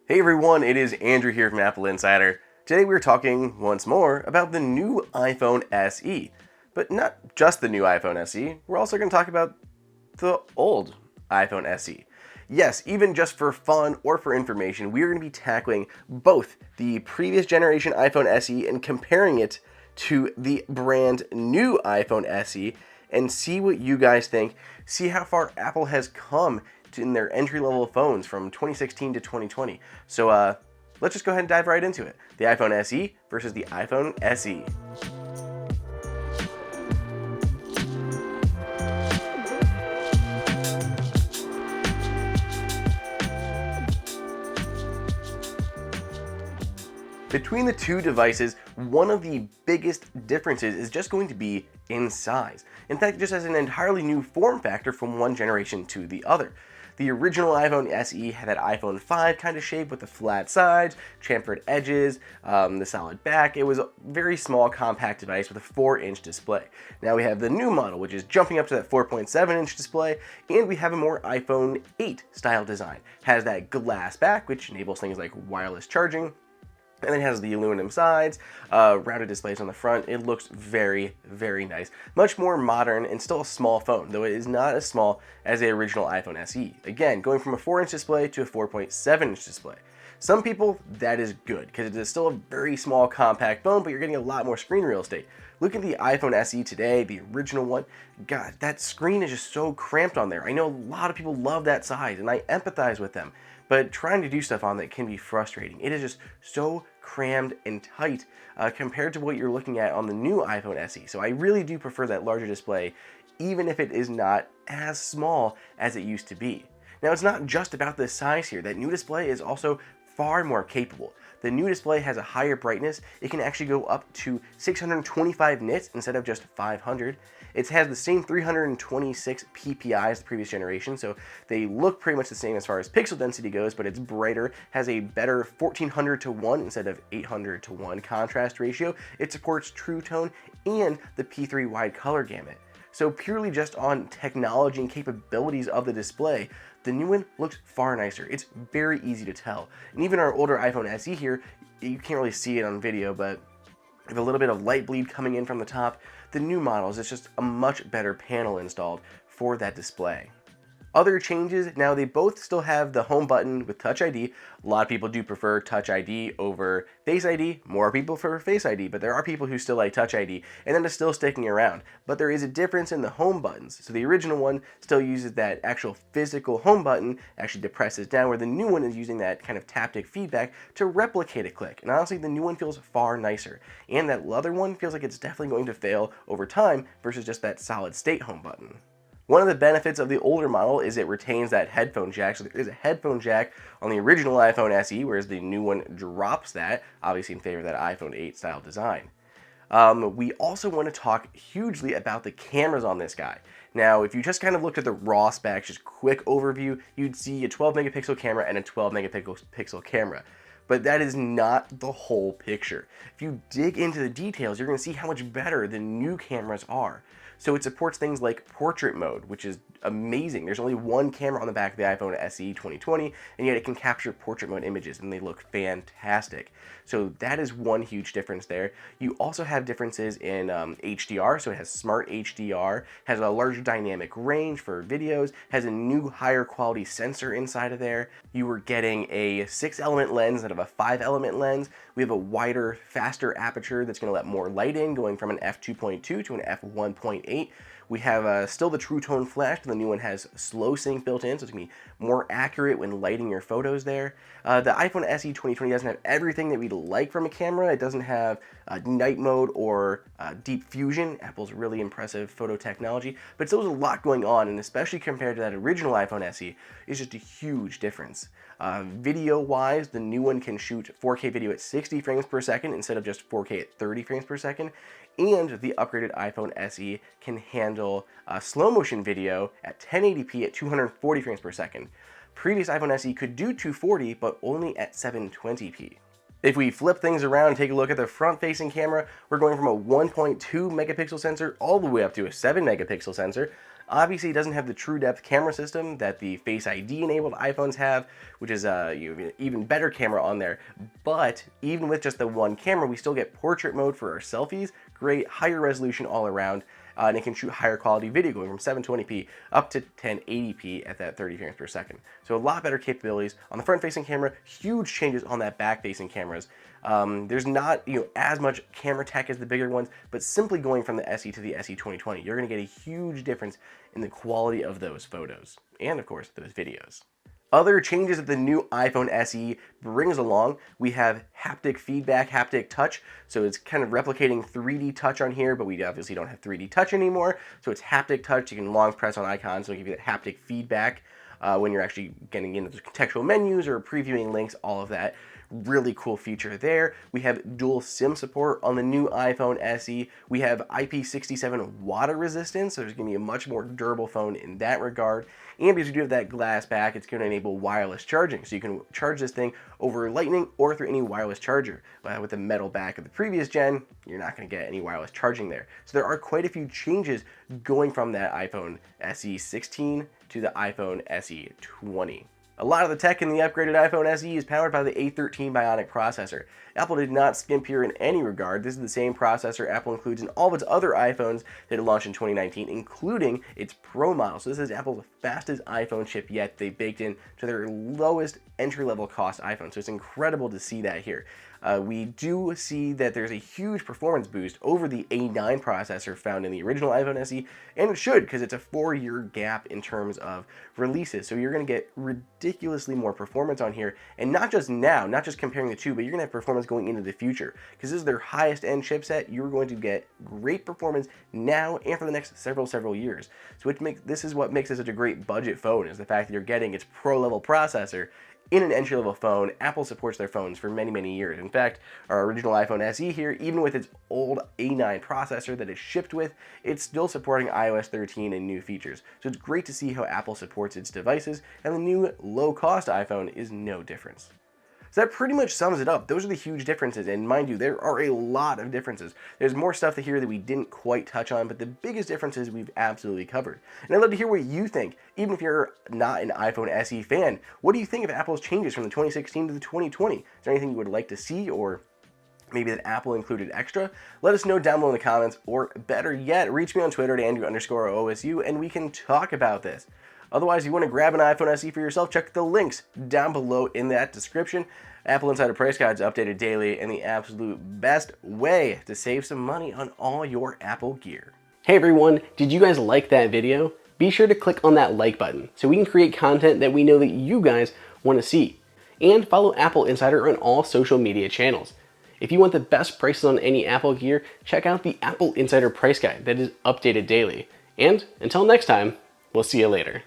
Hey everyone, it is Andrew here from AppleInsider. Today we're talking once more about the new iPhone SE. But not just the new iPhone SE, we're also going to talk about the old iPhone SE. Yes, even just for fun or for information, we are going to be tackling both the previous generation iPhone SE and comparing it to the brand new iPhone SE and see what you guys think, see how far Apple has come in their entry-level phones from 2016 to 2020. So let's just go ahead and dive right into it. The iPhone SE versus the iPhone SE. Between the two devices, one of the biggest differences is just going to be in size. In fact, it just has an entirely new form factor from one generation to the other. The original iPhone SE had that iPhone 5 kind of shape with the flat sides, chamfered edges, the solid back. It was a very small, compact device with a 4-inch display. Now we have the new model, which is jumping up to that 4.7-inch display, and we have a more iPhone 8 style design. Has that glass back, which enables things like wireless charging, and then it has the aluminum sides, rounded displays on the front. It looks very, very nice. Much more modern and still a small phone, though it is not as small as the original iPhone SE. Again, going from a 4-inch display to a 4.7-inch display. Some people, that is good, because it is still a very small, compact phone, but you're getting a lot more screen real estate. Look at the iPhone SE today, the original one. God, that screen is just so cramped on there. I know a lot of people love that size, and I empathize with them. But trying to do stuff on that can be frustrating. It is just so crammed and tight compared to what you're looking at on the new iPhone SE. So I really do prefer that larger display, even if it is not as small as it used to be. Now, it's not just about the size here. That new display is also far more capable. The new display has a higher brightness. It can actually go up to 625 nits instead of just 500. It has the same 326 ppi as the previous generation, so they look pretty much the same as far as pixel density goes, but it's brighter, has a better 1400 to 1 instead of 800 to 1 contrast ratio. It supports True Tone and the P3 wide color gamut. So purely just on technology and capabilities of the display, the new one looks far nicer. It's very easy to tell. And even our older iPhone SE here, you can't really see it on video, but with a little bit of light bleed coming in from the top, the new models, it's just a much better panel installed for that display. Other changes, now they both still have the home button with Touch ID. A lot of people do prefer Touch ID over Face ID. More people prefer Face ID, but there are people who still like Touch ID, and that is still sticking around. But there is a difference in the home buttons. So the original one still uses that actual physical home button, actually depresses down, where the new one is using that kind of haptic feedback to replicate a click. And honestly, the new one feels far nicer. And that other one feels like it's definitely going to fail over time versus just that solid state home button. One of the benefits of the older model is it retains that headphone jack. So there is a headphone jack on the original iPhone SE, whereas the new one drops that, obviously in favor of that iPhone 8 style design. We also want to talk hugely about the cameras on this guy. Now, if you just kind of looked at the raw specs, just quick overview, you'd see a 12 megapixel camera and a 12 megapixel camera. But that is not the whole picture. If you dig into the details, you're going to see how much better the new cameras are. So it supports things like portrait mode, which is amazing. There's only one camera on the back of the iPhone SE 2020, and yet it can capture portrait mode images, and they look fantastic. So that is one huge difference there. You also have differences in HDR, so it has smart HDR, has a larger dynamic range for videos, has a new higher quality sensor inside of there. You were getting a 6-element lens instead of a 5-element lens. We have a wider, faster aperture that's going to let more light in, going from an f2.2 to an f1.8. We have still the True Tone flash, but the new one has slow sync built in, so it's going to be more accurate when lighting your photos there. The iPhone SE 2020 doesn't have everything that we'd like from a camera. It doesn't have night mode or deep fusion, Apple's really impressive photo technology, but still there's a lot going on, and especially compared to that original iPhone SE, it's just a huge difference. Video-wise, the new one can shoot 4K video at 60 frames per second instead of just 4K at 30 frames per second, and the upgraded iPhone SE can handle slow motion video at 1080p at 240 frames per second. Previous iPhone SE could do 240, but only at 720p. If we flip things around and take a look at the front-facing camera, we're going from a 1.2 megapixel sensor all the way up to a 7 megapixel sensor. Obviously, it doesn't have the true depth camera system that the Face ID enabled iPhones have, which is an even better camera on there. But even with just the one camera, we still get portrait mode for our selfies, great higher resolution all around, and it can shoot higher quality video going from 720p up to 1080p at that 30 frames per second. So a lot better capabilities. On the front-facing camera, huge changes on that back-facing cameras. There's not as much camera tech as the bigger ones, but simply going from the SE to the SE 2020, you're going to get a huge difference in the quality of those photos and, of course, those videos. Other changes that the new iPhone SE brings along, we have haptic feedback, haptic touch. So it's kind of replicating 3D touch on here, but we obviously don't have 3D touch anymore. So it's haptic touch. You can long press on icons, so it'll give you that haptic feedback when you're actually getting into the contextual menus or previewing links, all of that. Really cool feature there. We have dual SIM support on the new iPhone SE. We have IP67 water resistance, so there's going to be a much more durable phone in that regard. And because you do have that glass back, it's going to enable wireless charging. So you can charge this thing over Lightning or through any wireless charger. With the metal back of the previous gen, you're not going to get any wireless charging there. So there are quite a few changes going from that iPhone SE 16 to the iPhone SE 20. A lot of the tech in the upgraded iPhone SE is powered by the A13 Bionic processor. Apple did not skimp here in any regard. This is the same processor Apple includes in all of its other iPhones that it launched in 2019, including its Pro model. So this is Apple's fastest iPhone chip yet. They baked in to their lowest entry-level cost iPhone. So it's incredible to see that here. We do see that there's a huge performance boost over the A9 processor found in the original iPhone SE, and it should, because it's a 4-year gap in terms of releases. So you're going to get ridiculously more performance on here, and not just now, not just comparing the two, but you're going to have performance going into the future. Because this is their highest end chipset, you're going to get great performance now and for the next several years. So this is what makes it such a great budget phone, is the fact that you're getting its pro-level processor in an entry-level phone. Apple supports their phones for many years. In fact, our original iPhone SE here, even with its old A9 processor that is shipped with, it's still supporting iOS 13 and new features. So it's great to see how Apple supports its devices, and the new low-cost iPhone is no difference. So that pretty much sums it up. Those are the huge differences, and mind you, there are a lot of differences. There's more stuff here that we didn't quite touch on, but the biggest differences we've absolutely covered. And I'd love to hear what you think, even if you're not an iPhone SE fan. What do you think of Apple's changes from the 2016 to the 2020? Is there anything you would like to see, or maybe that Apple included extra? Let us know down below in the comments, or better yet, reach me on Twitter at Andrew_OSU, and we can talk about this. Otherwise, if you want to grab an iPhone SE for yourself, check the links down below in that description. Apple Insider price guides updated daily, and the absolute best way to save some money on all your Apple gear. Hey everyone, did you guys like that video? Be sure to click on that like button so we can create content that we know that you guys want to see. And follow Apple Insider on all social media channels. If you want the best prices on any Apple gear, check out the Apple Insider price guide that is updated daily. And until next time, we'll see you later.